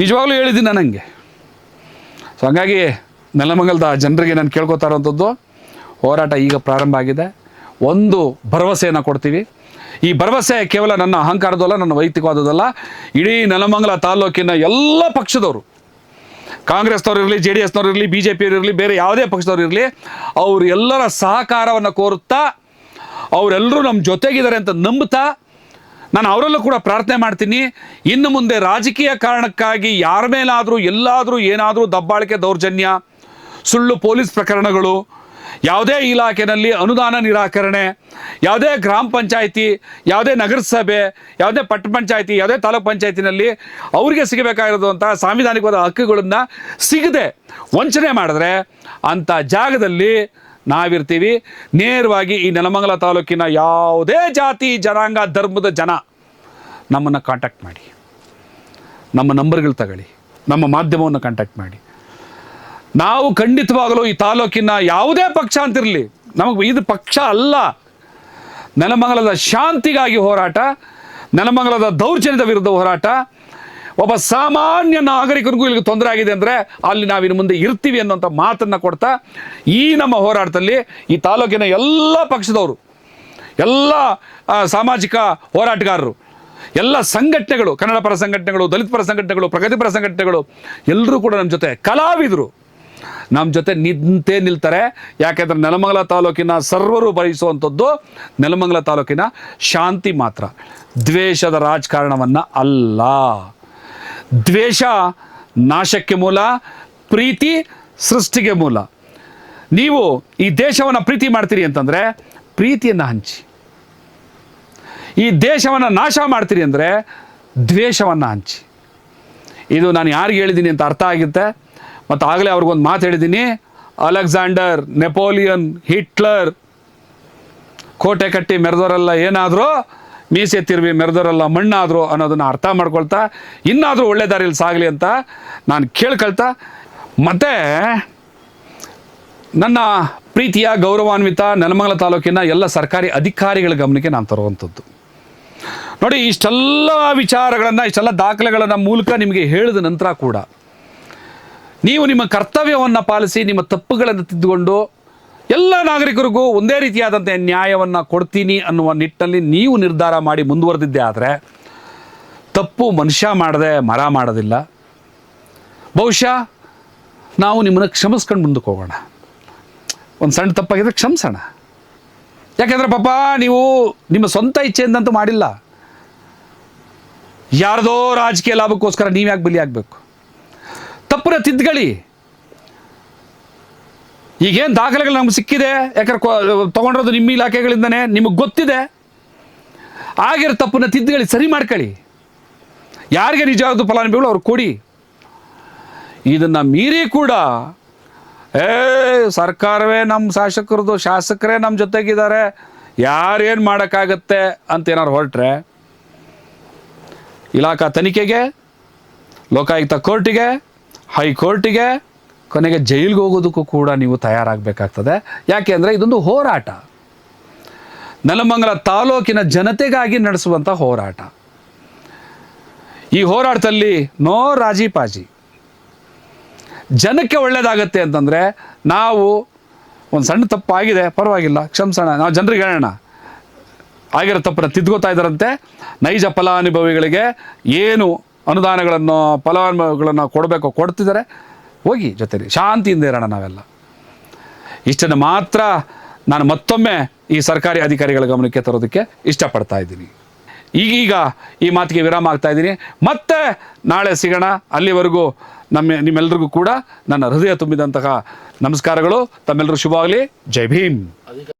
ನಿಜವಾಗ್ಲೂ ಹೇಳಿದ್ದೀನಿ ನನಗೆ. ಸೊ ಹಾಗಾಗಿ ನೆಲಮಂಗಲದ ಜನರಿಗೆ ನಾನು ಕೇಳ್ಕೊತಾ ಇರೋವಂಥದ್ದು, ಹೋರಾಟ ಈಗ ಪ್ರಾರಂಭ ಆಗಿದೆ. ಒಂದು ಭರವಸೆಯನ್ನು ಕೊಡ್ತೀವಿ. ಈ ಭರವಸೆ ಕೇವಲ ನನ್ನ ಅಹಂಕಾರದಲ್ಲ, ನನ್ನ ವೈಯಕ್ತಿಕವಾದದಲ್ಲ, ಇಡೀ ನೆಲಮಂಗಲ ತಾಲೂಕಿನ ಎಲ್ಲ ಪಕ್ಷದವರು, ಕಾಂಗ್ರೆಸ್ನವ್ರು ಇರಲಿ, JDSನವ್ರು ಇರಲಿ, BJP ಇರಲಿ, ಬೇರೆ ಯಾವುದೇ ಪಕ್ಷದವ್ರು ಇರಲಿ, ಅವರು ಎಲ್ಲರ ಸಹಕಾರವನ್ನು ಕೋರುತ್ತಾ, ಅವರೆಲ್ಲರೂ ನಮ್ಮ ಜೊತೆಗಿದ್ದಾರೆ ಅಂತ ನಂಬುತ್ತಾ, ನಾನು ಅವರಲ್ಲೂ ಕೂಡ ಪ್ರಾರ್ಥನೆ ಮಾಡ್ತೀನಿ. ಇನ್ನು ಮುಂದೆ ರಾಜಕೀಯ ಕಾರಣಕ್ಕಾಗಿ ಯಾರ ಮೇಲಾದರೂ ಎಲ್ಲಾದರೂ ಏನಾದರೂ ದಬ್ಬಾಳಿಕೆ, ದೌರ್ಜನ್ಯ, ಸುಳ್ಳು ಪೊಲೀಸ್ ಪ್ರಕರಣಗಳು, ಯಾವುದೇ ಇಲಾಖೆಯಲ್ಲಿ ಅನುದಾನ ನಿರಾಕರಣೆ, ಯಾವುದೇ ಗ್ರಾಮ ಪಂಚಾಯಿತಿ, ಯಾವುದೇ ನಗರಸಭೆ, ಯಾವುದೇ ಪಟ್ಟಣ ಪಂಚಾಯಿತಿ, ಯಾವುದೇ ತಾಲೂಕ್ ಪಂಚಾಯಿತಿನಲ್ಲಿ ಅವರಿಗೆ ಸಿಗಬೇಕಾಗಿರೋದಂಥ ಸಾಂವಿಧಾನಿಕವಾದ ಹಕ್ಕುಗಳನ್ನು ಸಿಗದೆ ವಂಚನೆ ಮಾಡಿದ್ರೆ ಅಂಥ ಜಾಗದಲ್ಲಿ ನಾವಿರ್ತೀವಿ. ನೇರವಾಗಿ ಈ ನೆಲಮಂಗಲ ತಾಲೂಕಿನ ಯಾವುದೇ ಜಾತಿ, ಜನಾಂಗ, ಧರ್ಮದ ಜನ ನಮ್ಮನ್ನು ಕಾಂಟ್ಯಾಕ್ಟ್ ಮಾಡಿ, ನಮ್ಮ ನಂಬರ್ಗಳು ತಗೊಳ್ಳಿ, ನಮ್ಮ ಮಾಧ್ಯಮವನ್ನು ಕಾಂಟ್ಯಾಕ್ಟ್ ಮಾಡಿ. ನಾವು ಖಂಡಿತವಾಗಲೂ ಈ ತಾಲೂಕಿನ ಯಾವುದೇ ಪಕ್ಷ ಅಂತಿರಲಿ, ನಮಗೆ ಇದು ಪಕ್ಷ ಅಲ್ಲ, ನೆಲಮಂಗಲದ ಶಾಂತಿಗಾಗಿ ಹೋರಾಟ, ನೆಲಮಂಗಲದ ದೌರ್ಜನ್ಯದ ವಿರುದ್ಧ ಹೋರಾಟ. ಒಬ್ಬ ಸಾಮಾನ್ಯ ನಾಗರಿಕರಿಗೂ ಇಲ್ಲಿಗೆ ತೊಂದರೆ ಆಗಿದೆ ಅಂದರೆ ಅಲ್ಲಿ ನಾವಿನ್ನು ಮುಂದೆ ಇರ್ತೀವಿ ಅನ್ನೋಂಥ ಮಾತನ್ನು ಕೊಡ್ತಾ, ಈ ನಮ್ಮ ಹೋರಾಟದಲ್ಲಿ ಈ ತಾಲೂಕಿನ ಎಲ್ಲ ಪಕ್ಷದವರು, ಎಲ್ಲ ಸಾಮಾಜಿಕ ಹೋರಾಟಗಾರರು, ಎಲ್ಲ ಸಂಘಟನೆಗಳು, ಕನ್ನಡ ಪರ ಸಂಘಟನೆಗಳು, ದಲಿತ ಪರ ಸಂಘಟನೆಗಳು, ಪ್ರಗತಿಪರ ಸಂಘಟನೆಗಳು ಎಲ್ಲರೂ ಕೂಡ ನಮ್ಮ ಜೊತೆ, ಕಲಾವಿದರು ನಮ್ಮ ಜೊತೆ ನಿಂತೇ ನಿಲ್ತಾರೆ. ಯಾಕೆಂದರೆ ನೆಲಮಂಗಲ ತಾಲೂಕಿನ ಸರ್ವರು ಬಯಸುವಂಥದ್ದು ನೆಲಮಂಗಲ ತಾಲೂಕಿನ ಶಾಂತಿ ಮಾತ್ರ, ದ್ವೇಷದ ರಾಜಕಾರಣವನ್ನು ಅಲ್ಲ. ದ್ವೇಷ ನಾಶಕ್ಕೆ ಮೂಲ, ಪ್ರೀತಿ ಸೃಷ್ಟಿಗೆ ಮೂಲ. ನೀವು ಈ ದೇಶವನ್ನು ಪ್ರೀತಿ ಮಾಡ್ತೀರಿ ಅಂತಂದರೆ ಪ್ರೀತಿಯನ್ನು ಹಂಚಿ, ಈ ದೇಶವನ್ನು ನಾಶ ಮಾಡ್ತೀರಿ ಅಂದರೆ ದ್ವೇಷವನ್ನು ಹಂಚಿ. ಇದು ನಾನು ಯಾರಿಗೆ ಹೇಳಿದ್ದೀನಿ ಅಂತ ಅರ್ಥ ಆಗುತ್ತೆ. ಮತ್ತು ಆಗಲೇ ಅವ್ರಿಗೊಂದು ಮಾತು ಹೇಳಿದ್ದೀನಿ, ಅಲೆಕ್ಸಾಂಡರ್, ನೆಪೋಲಿಯನ್, ಹಿಟ್ಲರ್ ಕೋಟೆ ಕಟ್ಟಿ ಮೆರೆದವರೆಲ್ಲ ಏನಾದರೂ ಮೀಸೆ ತಿರುವಿ ಮೆರೆದವರೆಲ್ಲ ಮಣ್ಣಾದರು ಅನ್ನೋದನ್ನು ಅರ್ಥ ಮಾಡ್ಕೊಳ್ತಾ ಇನ್ನಾದರೂ ಒಳ್ಳೆ ದಾರಿಯಲ್ಲಿ ಸಾಗಲಿ ಅಂತ ನಾನು ಕೇಳ್ಕೊಳ್ತಾ, ಮತ್ತು ನನ್ನ ಪ್ರೀತಿಯ ಗೌರವಾನ್ವಿತ ನೆಲಮಂಗಲ ತಾಲೂಕಿನ ಎಲ್ಲ ಸರ್ಕಾರಿ ಅಧಿಕಾರಿಗಳ ಗಮನಕ್ಕೆ ನಾನು ತರುವಂಥದ್ದು, ನೋಡಿ, ಇಷ್ಟೆಲ್ಲ ವಿಚಾರಗಳನ್ನು, ಇಷ್ಟೆಲ್ಲ ದಾಖಲೆಗಳನ್ನು ಮೂಲಕ ನಿಮಗೆ ಹೇಳಿದ ನಂತರ ಕೂಡ ನೀವು ನಿಮ್ಮ ಕರ್ತವ್ಯವನ್ನು ಪಾಲಿಸಿ ನಿಮ್ಮ ತಪ್ಪುಗಳನ್ನು ತಿದ್ದುಕೊಂಡು ಎಲ್ಲ ನಾಗರಿಕರಿಗೂ ಒಂದೇ ರೀತಿಯಾದಂಥ ನ್ಯಾಯವನ್ನು ಕೊಡ್ತೀನಿ ಅನ್ನುವ ನಿಟ್ಟಿನಲ್ಲಿ ನೀವು ನಿರ್ಧಾರ ಮಾಡಿ ಮುಂದುವರೆದಿದ್ದೆ ಆದರೆ ತಪ್ಪು ಮನುಷ್ಯ ಮಾಡದೆ ಮರ ಮಾಡೋದಿಲ್ಲ. ಬಹುಶಃ ನಾವು ನಿಮ್ಮನ್ನು ಕ್ಷಮಿಸ್ಕೊಂಡು ಮುಂದಕ್ಕೆ ಹೋಗೋಣ. ಒಂದು ಸಣ್ಣ ತಪ್ಪಾಗಿದ್ರೆ ಕ್ಷಮಿಸೋಣ. ಯಾಕೆಂದರೆ ಪಾಪ ನೀವು ನಿಮ್ಮ ಸ್ವಂತ ಇಚ್ಛೆಯಿಂದಂತೂ ಮಾಡಿಲ್ಲ, ಯಾರದೋ ರಾಜಕೀಯ ಲಾಭಕ್ಕೋಸ್ಕರ ನೀವು ಯಾಕೆ ಬಲಿ ಆಗಬೇಕು? ತಪ್ಪನ್ನ ತಿದ್ದುಕೊಳ್ಳಿ. ಈಗೇನು ದಾಖಲೆಗಳು ನಮ್ಗೆ ಸಿಕ್ಕಿದೆ, ಯಾಕಂದ್ರೆ ತೊಗೊಂಡಿರೋದು ನಿಮ್ಮ ಇಲಾಖೆಗಳಿಂದನೇ, ನಿಮಗೆ ಗೊತ್ತಿದೆ. ಆಗಿರೋ ತಪ್ಪನ್ನ ತಿದ್ದುಕೊಳ್ಳಿ, ಸರಿ ಮಾಡ್ಕೊಳ್ಳಿ. ಯಾರಿಗೆ ನಿಜವಾದ ಫಲಾನುಭವಿಗಳು ಅವ್ರು ಕೊಡಿ. ಇದನ್ನು ಮೀರಿ ಕೂಡ ಸರ್ಕಾರವೇ ನಮ್ಮ ಶಾಸಕರೇ ನಮ್ಮ ಜೊತೆಗಿದ್ದಾರೆ, ಯಾರೇನು ಮಾಡೋಕ್ಕಾಗತ್ತೆ ಅಂತ ಏನಾರು ಹೊರಟ್ರೆ ಇಲಾಖಾ ತನಿಖೆಗೆ, ಲೋಕಾಯುಕ್ತ ಕೋರ್ಟಿಗೆ, ಹೈಕೋರ್ಟಿಗೆ, ಕೊನೆಗೆ ಜೈಲಿಗೆ ಹೋಗೋದಕ್ಕೂ ಕೂಡ ನೀವು ತಯಾರಾಗಬೇಕಾಗ್ತದೆ. ಯಾಕೆ ಅಂದರೆ ಇದೊಂದು ಹೋರಾಟ, ನೆಲಮಂಗಲ ತಾಲೂಕಿನ ಜನತೆಗಾಗಿ ನಡೆಸುವಂಥ ಹೋರಾಟ. ಈ ಹೋರಾಟದಲ್ಲಿ ನೋ ರಾಜಿ ಪಾಜಿ. ಜನಕ್ಕೆ ಒಳ್ಳೆಯದಾಗತ್ತೆ ಅಂತಂದರೆ ನಾವು ಒಂದು ಸಣ್ಣ ತಪ್ಪಾಗಿದೆ, ಪರವಾಗಿಲ್ಲ, ಕ್ಷಮಿಸೋಣ, ನಾವು ಜನರಿಗೆ ಹೇಳೋಣ, ಆಗಿರೋ ತಪ್ಪನ್ನು ತಿದ್ಕೋತಾ ಇದ್ದಾರಂತೆ. ನೈಜ ಫಲಾನುಭವಿಗಳಿಗೆ ಏನು ಅನುದಾನಗಳನ್ನು ಫಲಾನುಭವಿಗಳನ್ನು ಕೊಡಬೇಕೋ ಕೊಡ್ತಿದ್ದಾರೆ, ಹೋಗಿ ಜೊತೆಲಿ ಶಾಂತಿಯಿಂದ ಇರೋಣ ನಾವೆಲ್ಲ. ಇಷ್ಟನ್ನು ಮಾತ್ರ ನಾನು ಮತ್ತೊಮ್ಮೆ ಈ ಸರ್ಕಾರಿ ಅಧಿಕಾರಿಗಳ ಗಮನಕ್ಕೆ ತರೋದಕ್ಕೆ ಇಷ್ಟಪಡ್ತಾ ಇದ್ದೀನಿ. ಈಗೀಗ ಈ ಮಾತಿಗೆ ವಿರಾಮ ಆಗ್ತಾ ಇದ್ದೀನಿ. ಮತ್ತೆ ನಾಳೆ ಸಿಗೋಣ. ಅಲ್ಲಿವರೆಗೂ ನಿಮ್ಮೆಲ್ಲರಿಗೂ ಕೂಡ ನನ್ನ ಹೃದಯ ತುಂಬಿದಂತಹ ನಮಸ್ಕಾರಗಳು. ತಮ್ಮೆಲ್ಲರೂ ಶುಭವಾಗಲಿ. ಜೈ ಭೀಮ್.